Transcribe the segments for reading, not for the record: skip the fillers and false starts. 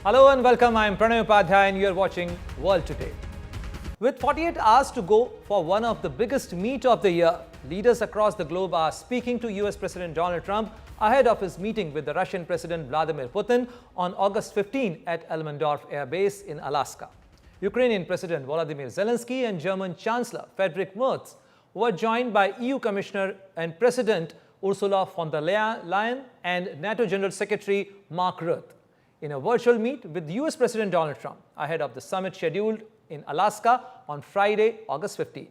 Hello and welcome. I am Pranay Upadhyay and you are watching World Today. With 48 hours to go for one of the biggest meet of the year, leaders across the globe are speaking to US President Donald Trump ahead of his meeting with the Russian President Vladimir Putin on August 15 at Elmendorf Air Base in Alaska. Ukrainian President Volodymyr Zelensky and German Chancellor Friedrich Merz were joined by EU Commissioner and President Ursula von der Leyen and NATO General Secretary Mark Rutte in a virtual meet with US President Donald Trump ahead of the summit scheduled in Alaska on Friday, August 15.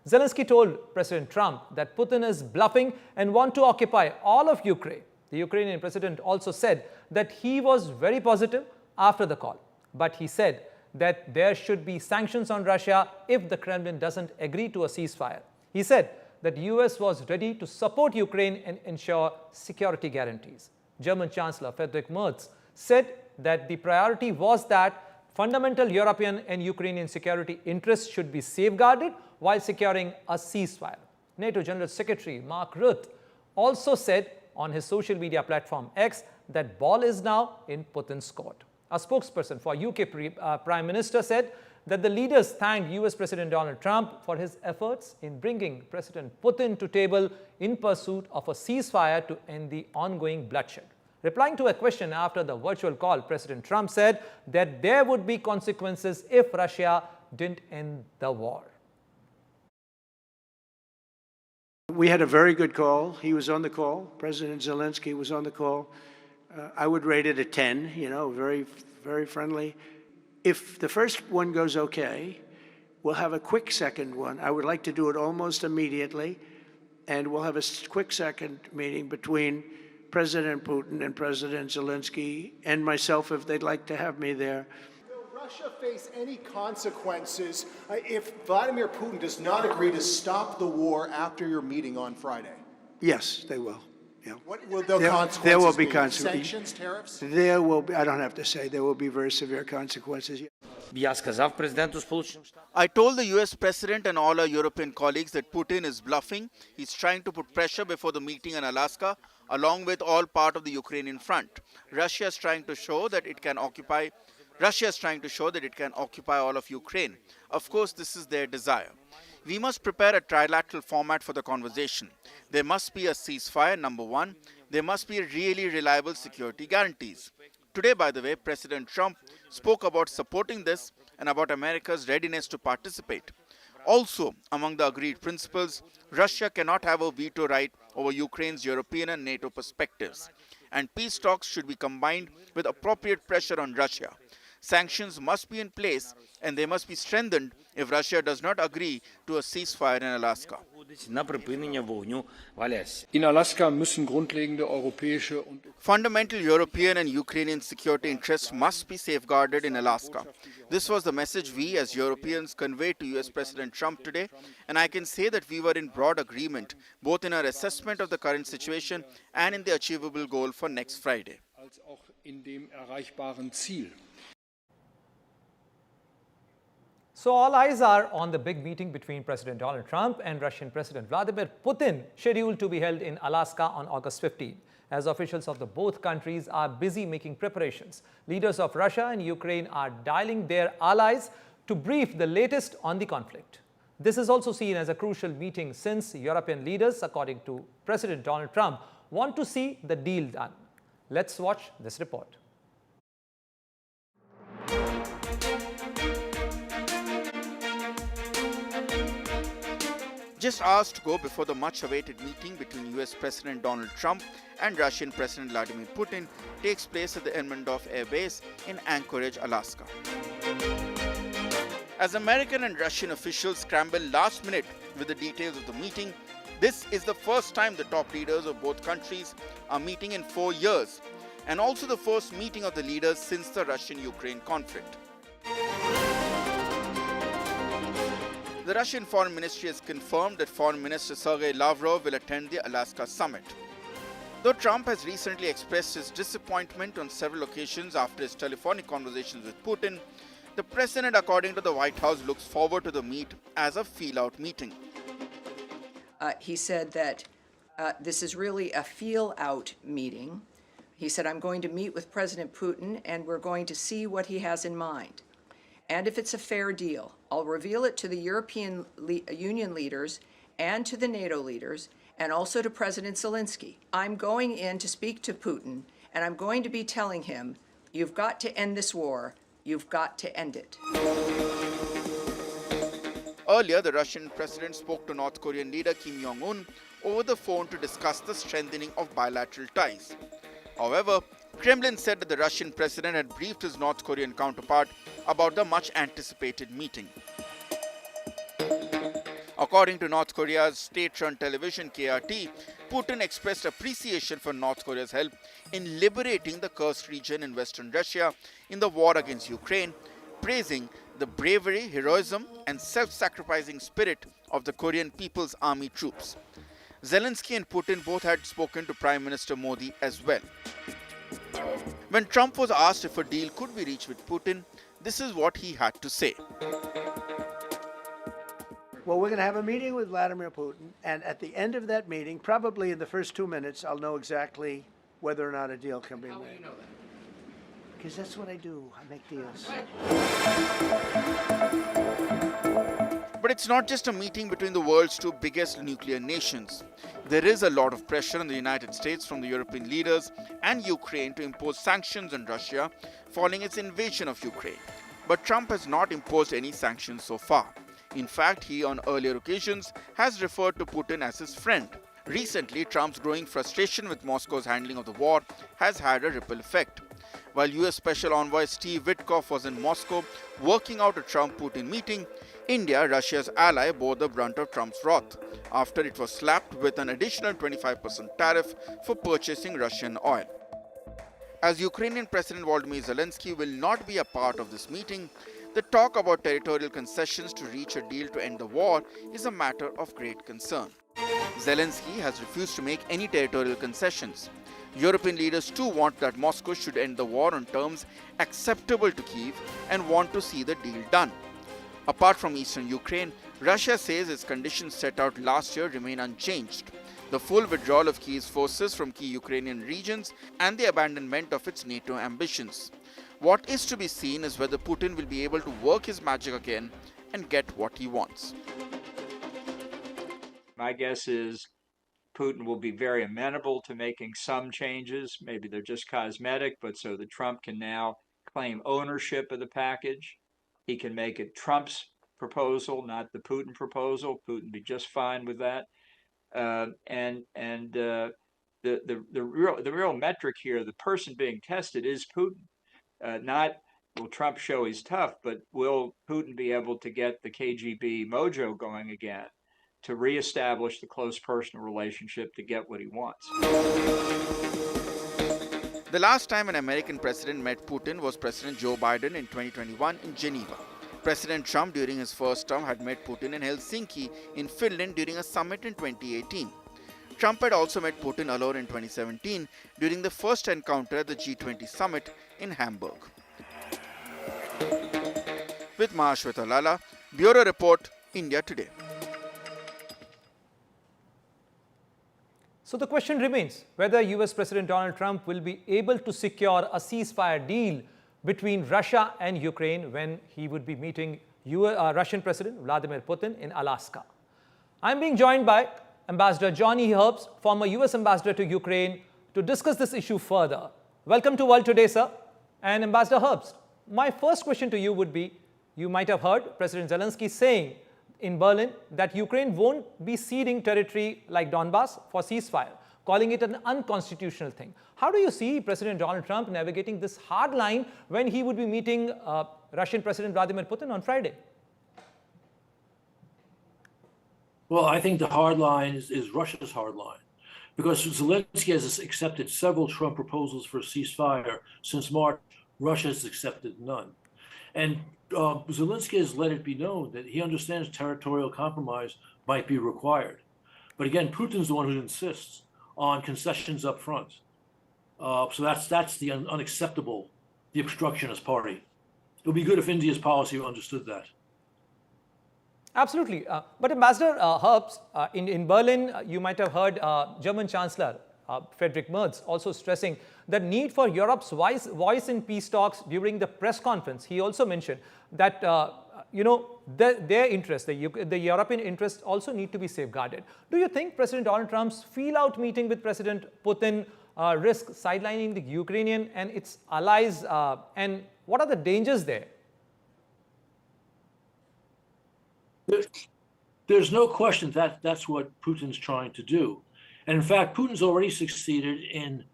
Zelensky told President Trump that Putin is bluffing and wants to occupy all of Ukraine. The Ukrainian president also said that he was very positive after the call, but he said that there should be sanctions on Russia if the Kremlin doesn't agree to a ceasefire. He said that the US was ready to support Ukraine and ensure security guarantees. German Chancellor Friedrich Merz said that the priority was that fundamental European and Ukrainian security interests should be safeguarded while securing a ceasefire. NATO General Secretary Mark Rutte also said on his social media platform X that ball is now in Putin's court. A spokesperson for UK Prime Minister said that the leaders thanked US President Donald Trump for his efforts in bringing President Putin to table in pursuit of a ceasefire to end the ongoing bloodshed. Replying to a question after the virtual call, President Trump said that there would be consequences if Russia didn't end the war. We had a very good call. He was on the call. President Zelensky was on the call. I would rate it a 10, very, very friendly. If the first one goes okay, we'll have a quick second one. I would like to do it almost immediately, and we'll have a quick second meeting between President Putin and President Zelensky and myself if they'd like to have me there. Will Russia face any consequences if Vladimir Putin does not agree to stop the war after your meeting on Friday? Yes, they will. Yeah. What will the consequences there will be be? consequences. Sanctions, tariffs? There will be, I don't have to say, there will be very severe consequences. I told the US President and all our European colleagues that Putin is bluffing. He's trying to put pressure before the meeting in Alaska, along with all part of the Ukrainian front. Russia is trying to show that it can occupy all of Ukraine. Of course, this is their desire. We must prepare a trilateral format for the conversation. There must be a ceasefire, number one. There must be really reliable security guarantees. Today, by the way, President Trump spoke about supporting this and about America's readiness to participate. Also, among the agreed principles, Russia cannot have a veto right over Ukraine's European and NATO perspectives. And peace talks should be combined with appropriate pressure on Russia. Sanctions must be in place and they must be strengthened if Russia does not agree to a ceasefire in Alaska. In Alaska müssen grundlegende europäische und Fundamental European and Ukrainian security interests must be safeguarded in Alaska. This was the message we as Europeans conveyed to US President Trump today, and I can say that we were in broad agreement both in our assessment of the current situation and in the achievable goal for next Friday. als auch in dem erreichbaren Ziel. So all eyes are on the big meeting between President Donald Trump and Russian President Vladimir Putin, scheduled to be held in Alaska on August 15, as officials of the both countries are busy making preparations. Leaders of Russia and Ukraine are dialing their allies to brief the latest on the conflict. This is also seen as a crucial meeting since European leaders, according to President Donald Trump, want to see the deal done. Let's watch this report. Just hours to go before the much-awaited meeting between US President Donald Trump and Russian President Vladimir Putin takes place at the Elmendorf Air Base in Anchorage, Alaska. As American and Russian officials scramble last minute with the details of the meeting, this is the first time the top leaders of both countries are meeting in 4 years, and also the first meeting of the leaders since the Russian-Ukraine conflict. The Russian Foreign Ministry has confirmed that Foreign Minister Sergei Lavrov will attend the Alaska summit. Though Trump has recently expressed his disappointment on several occasions after his telephonic conversations with Putin, the president, according to the White House, looks forward to the meet as a feel-out meeting. He said that this is really a feel-out meeting He said, I'm going to meet with President Putin and we're going to see what he has in mind. And if it's a fair deal, I'll reveal it to the European Union leaders and to the NATO leaders and also to President Zelensky. I'm going in to speak to Putin and I'm going to be telling him, you've got to end this war. You've got to end it. Earlier, the Russian president spoke to North Korean leader Kim Jong-un over the phone to discuss the strengthening of bilateral ties. However, Kremlin said that the Russian president had briefed his North Korean counterpart about the much-anticipated meeting. According to North Korea's state-run television KRT, Putin expressed appreciation for North Korea's help in liberating the cursed region in western Russia in the war against Ukraine, praising the bravery, heroism, and self-sacrificing spirit of the Korean People's Army troops. Zelensky and Putin both had spoken to Prime Minister Modi as well. When Trump was asked if a deal could be reached with Putin, this is what he had to say. Well, we're going to have a meeting with Vladimir Putin, and at the end of that meeting, probably in the first 2 minutes, I'll know exactly whether or not a deal can be made. How will you know that? Because that's what I do. I make deals. But it's not just a meeting between the world's two biggest nuclear nations. There is a lot of pressure on the United States from the European leaders and Ukraine to impose sanctions on Russia following its invasion of Ukraine. But Trump has not imposed any sanctions so far. In fact, he on earlier occasions has referred to Putin as his friend. Recently, Trump's growing frustration with Moscow's handling of the war has had a ripple effect. While US Special Envoy Steve Witkoff was in Moscow working out a Trump-Putin meeting, India, Russia's ally, bore the brunt of Trump's wrath after it was slapped with an additional 25% tariff for purchasing Russian oil. As Ukrainian President Volodymyr Zelensky will not be a part of this meeting, the talk about territorial concessions to reach a deal to end the war is a matter of great concern. Zelensky has refused to make any territorial concessions. European leaders too want that Moscow should end the war on terms acceptable to Kyiv and want to see the deal done. Apart from eastern Ukraine, Russia says its conditions set out last year remain unchanged. The full withdrawal of Kyiv's forces from key Ukrainian regions and the abandonment of its NATO ambitions. What is to be seen is whether Putin will be able to work his magic again and get what he wants. My guess is Putin will be very amenable to making some changes. Maybe they're just cosmetic, but so that Trump can now claim ownership of the package. He can make it Trump's proposal, not the Putin proposal. Putin be just fine with that. The real metric here, the person being tested is Putin. Not will Trump show he's tough, but will Putin be able to get the KGB mojo going again to reestablish the close personal relationship to get what he wants? The last time an American president met Putin was President Joe Biden in 2021 in Geneva. President Trump during his first term had met Putin in Helsinki in Finland during a summit in 2018. Trump had also met Putin alone in 2017 during the first encounter at the G20 summit in Hamburg. With Mahashweta Lala, Bureau Report, India Today. So the question remains whether US President Donald Trump will be able to secure a ceasefire deal between Russia and Ukraine when he would be meeting Russian President Vladimir Putin in Alaska. I'm being joined by Ambassador Johnny Herbst, former US Ambassador to Ukraine, to discuss this issue further. Welcome to World Today, sir. And Ambassador Herbst, my first question to you would be, you might have heard President Zelensky saying in Berlin that Ukraine won't be ceding territory like Donbass for ceasefire, calling it an unconstitutional thing. How do you see President Donald Trump navigating this hard line when he would be meeting Russian President Vladimir Putin on Friday? Well, I think the hard line is Russia's hard line, because Zelensky has accepted several Trump proposals for a ceasefire since March. Russia has accepted none. And Zelensky has let it be known that he understands territorial compromise might be required. But again, Putin's the one who insists on concessions up front. So that's the unacceptable, the obstructionist party. It would be good if India's policy understood that. Absolutely. But Ambassador Herbst, in Berlin, you might have heard German Chancellor Friedrich Merz, also stressing the need for Europe's voice in peace talks during the press conference. He also mentioned that their interest, the European interests, also need to be safeguarded. Do you think President Donald Trump's feel-out meeting with President Putin risks sidelining the Ukrainian and its allies, and what are the dangers there? There's no question that that's what Putin's trying to do. And in fact, Putin's already succeeded in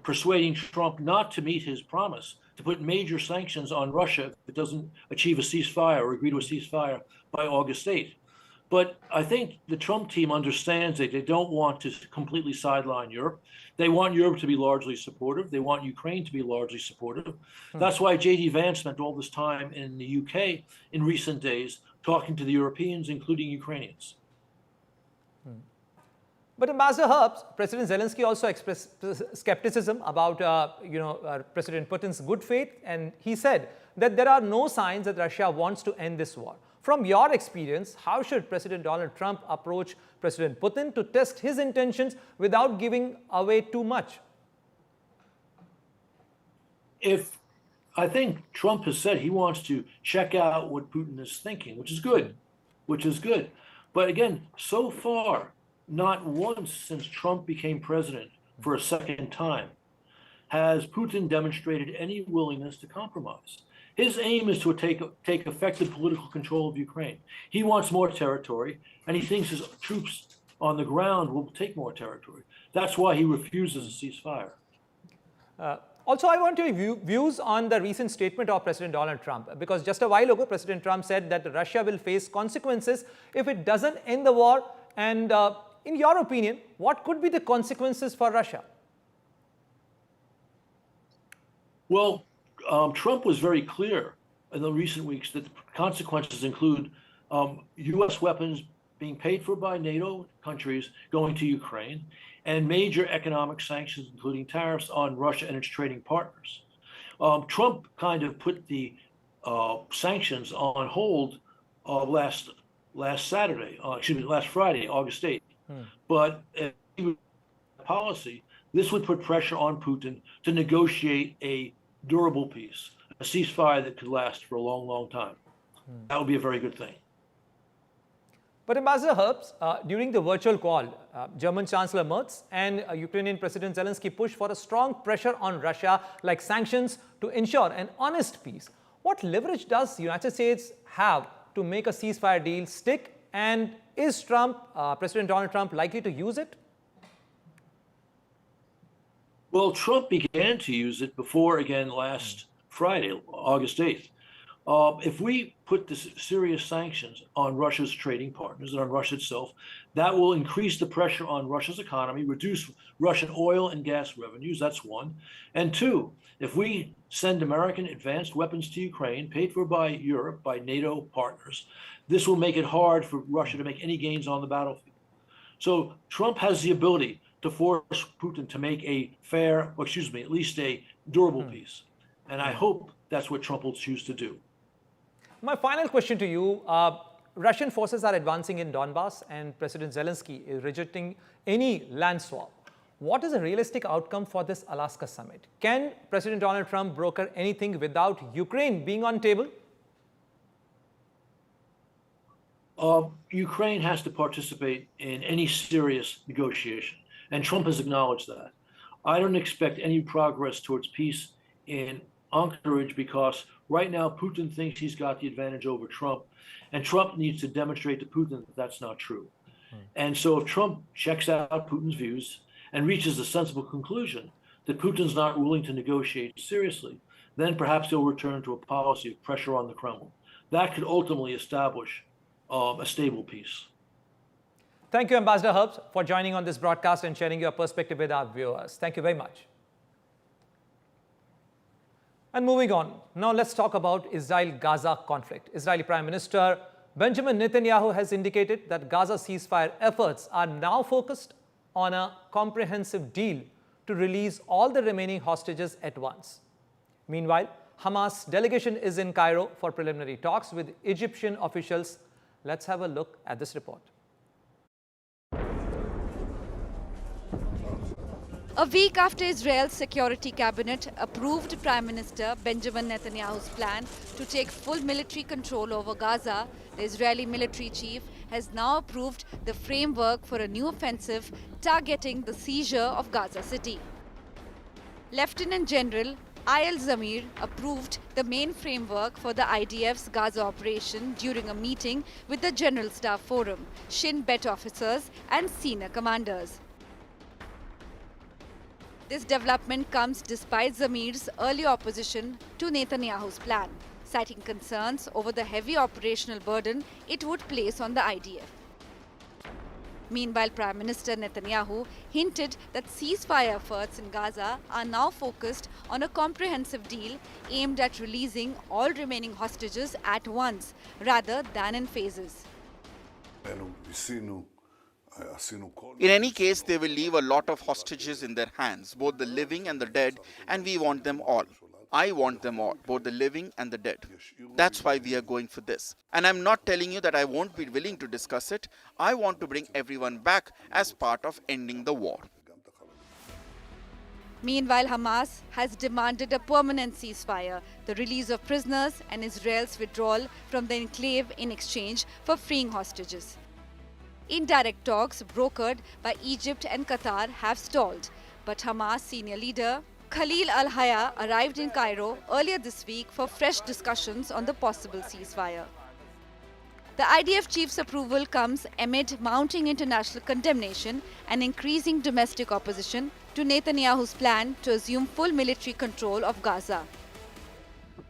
persuading Trump not to meet his promise to put major sanctions on Russia if it doesn't achieve a ceasefire or agree to a ceasefire by August 8th. But I think the Trump team understands that they don't want to completely sideline Europe. They want Europe to be largely supportive. They want Ukraine to be largely supportive. That's why J.D. Vance spent all this time in the UK in recent days talking to the Europeans, including Ukrainians. But Ambassador Herbs, President Zelensky also expressed skepticism about President Putin's good faith, and he said that there are no signs that Russia wants to end this war. From your experience, how should President Donald Trump approach President Putin to test his intentions without giving away too much? I think Trump has said he wants to check out what Putin is thinking, which is good. But again, so far, not once since Trump became president for a second time has Putin demonstrated any willingness to compromise. His aim is to take effective political control of Ukraine. He wants more territory, and he thinks his troops on the ground will take more territory. That's why he refuses a ceasefire. Also, I want your views on the recent statement of President Donald Trump, because just a while ago, President Trump said that Russia will face consequences if it doesn't end the war. And in your opinion, what could be the consequences for Russia? Well, Trump was very clear in the recent weeks that the consequences include U.S. weapons being paid for by NATO countries going to Ukraine, and major economic sanctions, including tariffs on Russia and its trading partners. Trump kind of put the sanctions on hold last Friday, August 8th. But policy, this would put pressure on Putin to negotiate a durable peace, a ceasefire that could last for a long, long time. That would be a very good thing. But Ambassador Herbs, during the virtual call, German Chancellor Merz and Ukrainian President Zelensky pushed for a strong pressure on Russia, like sanctions, to ensure an honest peace. What leverage does the United States have to make a ceasefire deal stick? And is President Donald Trump, likely to use it? Well, Trump began to use it before, again, last Friday, August 8th. If we put this serious sanctions on Russia's trading partners and on Russia itself, that will increase the pressure on Russia's economy, reduce Russian oil and gas revenues. That's one. And two, if we send American advanced weapons to Ukraine, paid for by Europe, by NATO partners, this will make it hard for Russia to make any gains on the battlefield. So Trump has the ability to force Putin to make a fair, at least a durable peace. And I hope that's what Trump will choose to do. My final question to you, Russian forces are advancing in Donbass and President Zelensky is rejecting any land swap. What is a realistic outcome for this Alaska summit? Can President Donald Trump broker anything without Ukraine being on table? Ukraine has to participate in any serious negotiation, and Trump has acknowledged that. I don't expect any progress towards peace in Anchorage because right now Putin thinks he's got the advantage over Trump, and Trump needs to demonstrate to Putin that that's not true. And so if Trump checks out Putin's views and reaches a sensible conclusion that Putin's not willing to negotiate seriously, then perhaps he'll return to a policy of pressure on the Kremlin. That could ultimately establish a stable peace. Thank you, Ambassador Herbs, for joining on this broadcast and sharing your perspective with our viewers. Thank you very much. And moving on, now let's talk about Israel-Gaza conflict. Israeli Prime Minister Benjamin Netanyahu has indicated that Gaza ceasefire efforts are now focused on a comprehensive deal to release all the remaining hostages at once. Meanwhile, Hamas delegation is in Cairo for preliminary talks with Egyptian officials. Let's have a look at this report. A week after Israel's security cabinet approved Prime Minister Benjamin Netanyahu's plan to take full military control over Gaza, the Israeli military chief has now approved the framework for a new offensive targeting the seizure of Gaza City. Lieutenant General Ayal Zamir approved the main framework for the IDF's Gaza operation during a meeting with the General Staff Forum, Shin Bet officers and senior commanders. This development comes despite Zamir's early opposition to Netanyahu's plan, citing concerns over the heavy operational burden it would place on the IDF. Meanwhile, Prime Minister Netanyahu hinted that ceasefire efforts in Gaza are now focused on a comprehensive deal aimed at releasing all remaining hostages at once, rather than in phases. In any case, they will leave a lot of hostages in their hands, both the living and the dead, and we want them all. I want them all, both the living and the dead. That's why we are going for this. And I'm not telling you that I won't be willing to discuss it. I want to bring everyone back as part of ending the war. Meanwhile, Hamas has demanded a permanent ceasefire, the release of prisoners and Israel's withdrawal from the enclave in exchange for freeing hostages. Indirect talks brokered by Egypt and Qatar have stalled, but Hamas senior leader Khalil al-Hayya arrived in Cairo earlier this week for fresh discussions on the possible ceasefire. The IDF chief's approval comes amid mounting international condemnation and increasing domestic opposition to Netanyahu's plan to assume full military control of Gaza.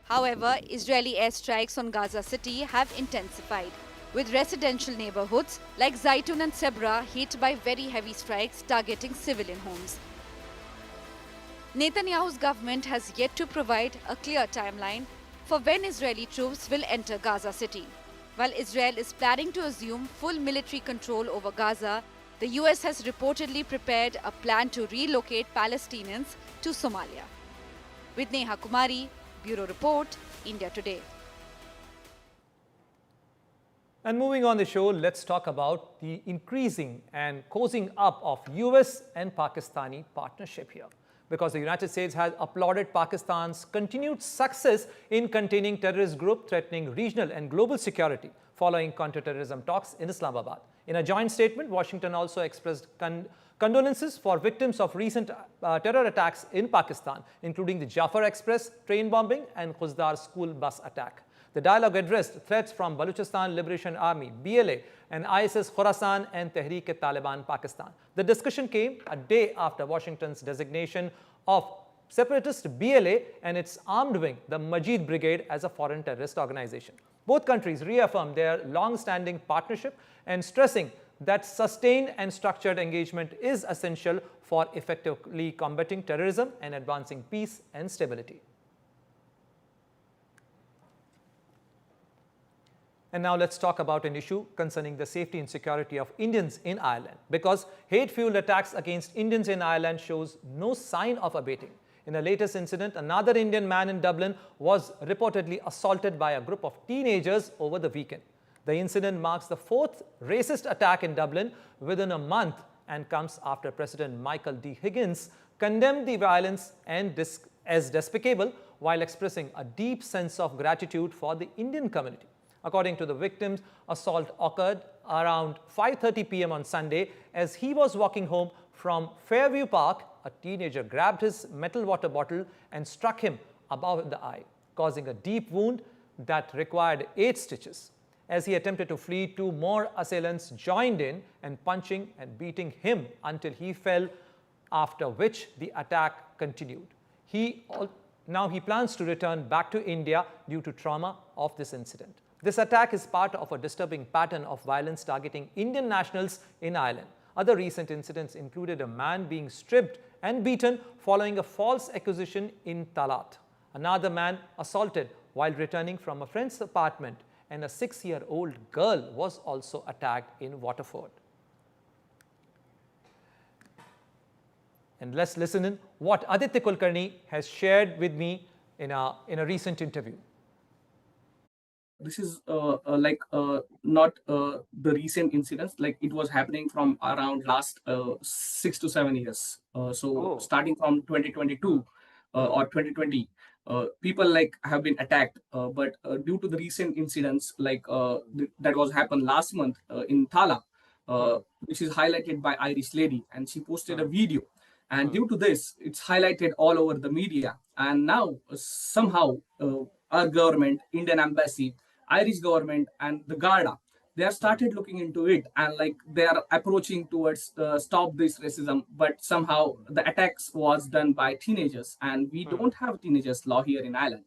However, Israeli airstrikes on Gaza City have intensified, with residential neighborhoods like Zaitun and Sebra hit by very heavy strikes targeting civilian homes. Netanyahu's government has yet to provide a clear timeline for when Israeli troops will enter Gaza City. While Israel is planning to assume full military control over Gaza, the US has reportedly prepared a plan to relocate Palestinians to Somalia. With Neha Kumari, Bureau Report, India Today. And moving on the show, let's talk about the increasing and cozying up of US and Pakistani partnership here. Because the United States has applauded Pakistan's continued success in containing terrorist group threatening regional and global security following counterterrorism talks in Islamabad. In a joint statement, Washington also expressed condolences for victims of recent terror attacks in Pakistan, including the Jafar Express train bombing and Khuzdar school bus attack. The dialogue addressed threats from Balochistan Liberation Army, BLA, and ISIS Khorasan and Tehreek-e-Taliban Pakistan. The discussion came a day after Washington's designation of separatist BLA and its armed wing, the Majid Brigade, as a foreign terrorist organization. Both countries reaffirmed their long-standing partnership and stressing that sustained and structured engagement is essential for effectively combating terrorism and advancing peace and stability. And now let's talk about an issue concerning the safety and security of Indians in Ireland, because hate-fueled attacks against Indians in Ireland shows no sign of abating. In the latest incident, another Indian man in Dublin was reportedly assaulted by a group of teenagers over the weekend. The incident marks the fourth racist attack in Dublin within a month and comes after President Michael D. Higgins condemned the violence as despicable while expressing a deep sense of gratitude for the Indian community. According to the victims, assault occurred around 5:30 p.m. on Sunday. As he was walking home from Fairview Park, a teenager grabbed his metal water bottle and struck him above the eye, causing a deep wound that required 8 stitches. As he attempted to flee, 2 more assailants joined in and punching and beating him until he fell, after which the attack continued. Now he plans to return back to India due to trauma of this incident. This attack is part of a disturbing pattern of violence targeting Indian nationals in Ireland. Other recent incidents included a man being stripped and beaten following a false accusation in Talat, another man assaulted while returning from a friend's apartment, and a 6-year-old girl was also attacked in Waterford. And let's listen in what Aditya Kulkarni has shared with me in a recent interview. This is not the recent incidents. Like it was happening from around last 6 to 7 years. So starting from 2022 or 2020, people like have been attacked. But due to the recent incidents, that was happened last month in Thala, which is highlighted by Irish lady, and she posted a video. And due to this, it's highlighted all over the media. And now somehow our government, Indian embassy, Irish government, and the Garda, they have started looking into it, and like they are approaching towards stop this racism. But somehow the attacks was done by teenagers, and we don't have teenagers law here in Ireland.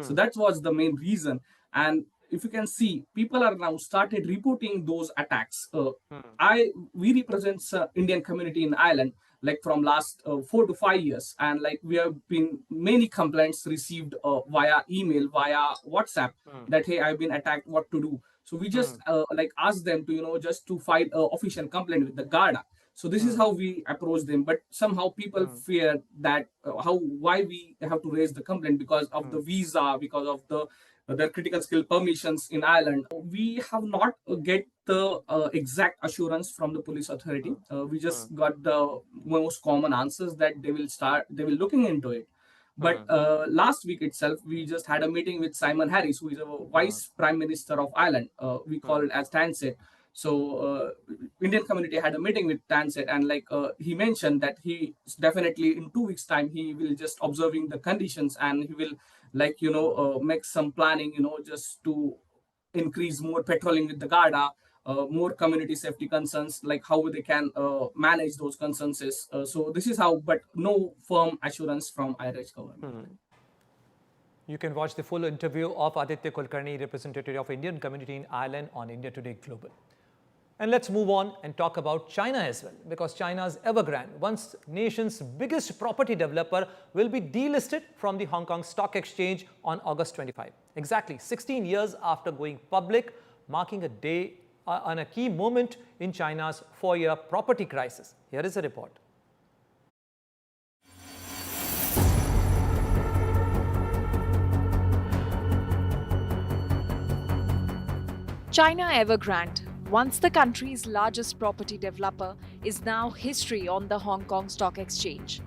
So that was the main reason. And if you can see, people are now started reporting those attacks. We represent Indian community in Ireland like from last 4 to 5 years, and like we have been many complaints received via email, via WhatsApp, that hey, I've been attacked, what to do. So we just ask them to just to file an official complaint with the Garda. So this is how we approach them. But somehow people fear that why we have to raise the complaint because of the visa, because of the critical skill permissions in Ireland. We have not get the exact assurance from the police authority. We just got the most common answers that they will looking into it. But last week itself, we just had a meeting with Simon Harris, who is a Vice Prime Minister of Ireland. We call it as Tansett. So Indian community had a meeting with Tansett, and he mentioned that he definitely in 2 weeks time he will just observing the conditions, and he will make some planning just to increase more patrolling with the Garda, more community safety concerns, like how they can manage those concerns. So this is how, but no firm assurance from Irish government. You can watch the full interview of Aditya Kulkarni, representative of Indian community in Ireland, on India Today Global. And let's move on and talk about China as well, because China's Evergrande, once nation's biggest property developer, will be delisted from the Hong Kong Stock Exchange on August 25. Exactly 16 years after going public, marking a day on a key moment in China's 4-year property crisis. Here is a report. China Evergrande, once the country's largest property developer, is now history on the Hong Kong Stock Exchange.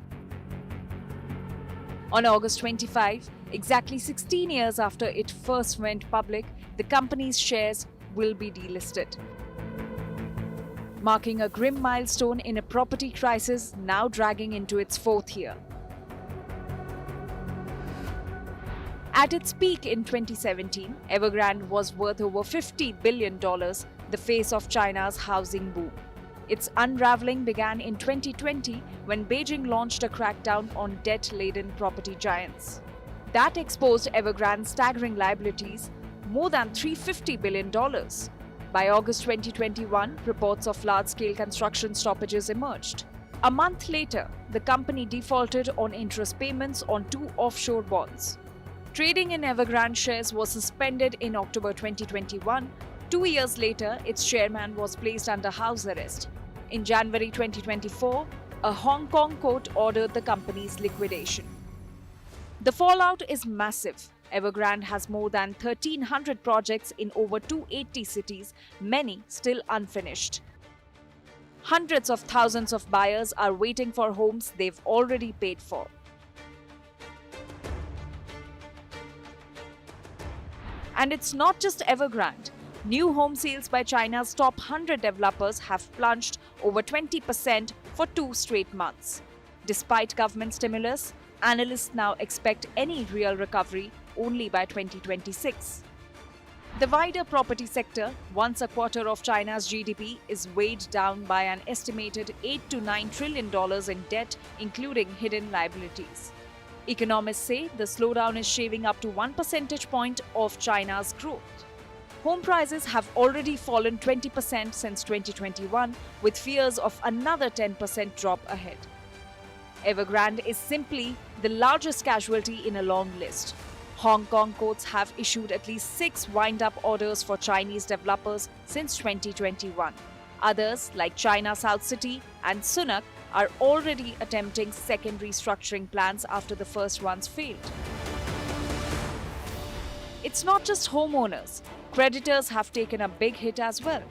On August 25, exactly 16 years after it first went public, the company's shares will be delisted, marking a grim milestone in a property crisis now dragging into its 4th year. At its peak in 2017, Evergrande was worth over $50 billion, the face of China's housing boom. Its unraveling began in 2020 when Beijing launched a crackdown on debt-laden property giants. That exposed Evergrande's staggering liabilities, more than $350 billion. By August 2021, reports of large-scale construction stoppages emerged. A month later, the company defaulted on interest payments on 2 offshore bonds. Trading in Evergrande shares was suspended in October 2021. 2 years later, its chairman was placed under house arrest. In January 2024, a Hong Kong court ordered the company's liquidation. The fallout is massive. Evergrande has more than 1,300 projects in over 280 cities, many still unfinished. Hundreds of thousands of buyers are waiting for homes they've already paid for. And it's not just Evergrande. New home sales by China's top 100 developers have plunged over 20% for 2 straight months. Despite government stimulus, analysts now expect any real recovery only by 2026. The wider property sector, once a quarter of China's GDP, is weighed down by an estimated $8 to $9 trillion in debt, including hidden liabilities. Economists say the slowdown is shaving up to 1 percentage point of China's growth. Home prices have already fallen 20% since 2021, with fears of another 10% drop ahead. Evergrande is simply the largest casualty in a long list. Hong Kong courts have issued at least 6 wind-up orders for Chinese developers since 2021. Others, like China South City and Sunak, are already attempting second restructuring plans after the first ones failed. It's it's not just homeowners. Creditors have taken a big hit as well.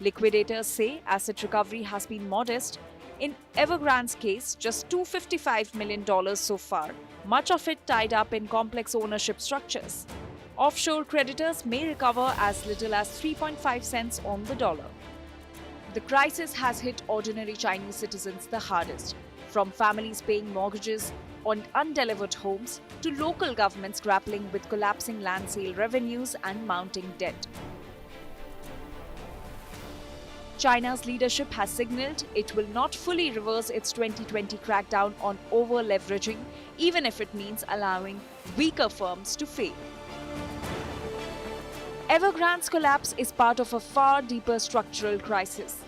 Liquidators say asset recovery has been modest. In Evergrande's case, just $255 million so far, much of it tied up in complex ownership structures. Offshore creditors may recover as little as 3.5 cents on the dollar. The crisis has hit ordinary Chinese citizens the hardest, from families paying mortgages on undelivered homes to local governments grappling with collapsing land sale revenues and mounting debt. China's leadership has signaled it will not fully reverse its 2020 crackdown on over-leveraging, even if it means allowing weaker firms to fail. Evergrande's collapse is part of a far deeper structural crisis.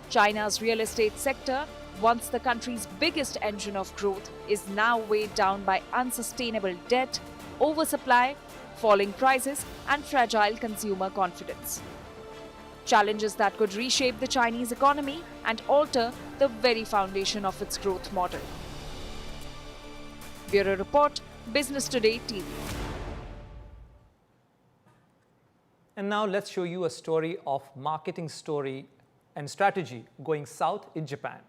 China's real estate sector, once the country's biggest engine of growth, is now weighed down by unsustainable debt, oversupply, falling prices, and fragile consumer confidence. Challenges that could reshape the Chinese economy and alter the very foundation of its growth model. Bureau Report, Business Today TV. And now let's show you a story of marketing story and strategy going south in Japan.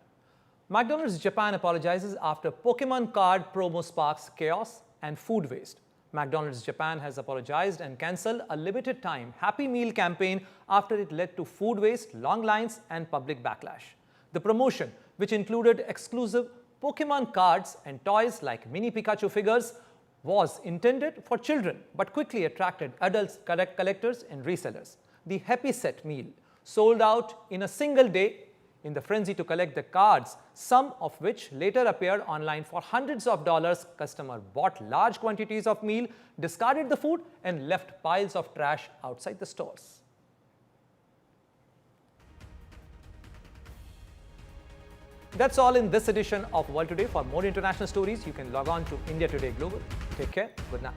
McDonald's Japan apologizes after Pokemon card promo sparks chaos and food waste. McDonald's Japan has apologized and cancelled a limited time Happy Meal campaign after it led to food waste, long lines, and public backlash. The promotion, which included exclusive Pokemon cards and toys like mini Pikachu figures, was intended for children but quickly attracted adults, collectors, and resellers. The Happy Set meal sold out in a single day. In the frenzy to collect the cards, some of which later appeared online for hundreds of dollars, customers bought large quantities of meal, discarded the food, and left piles of trash outside the stores. That's all in this edition of World Today. For more international stories, you can log on to India Today Global. Take care. Good night.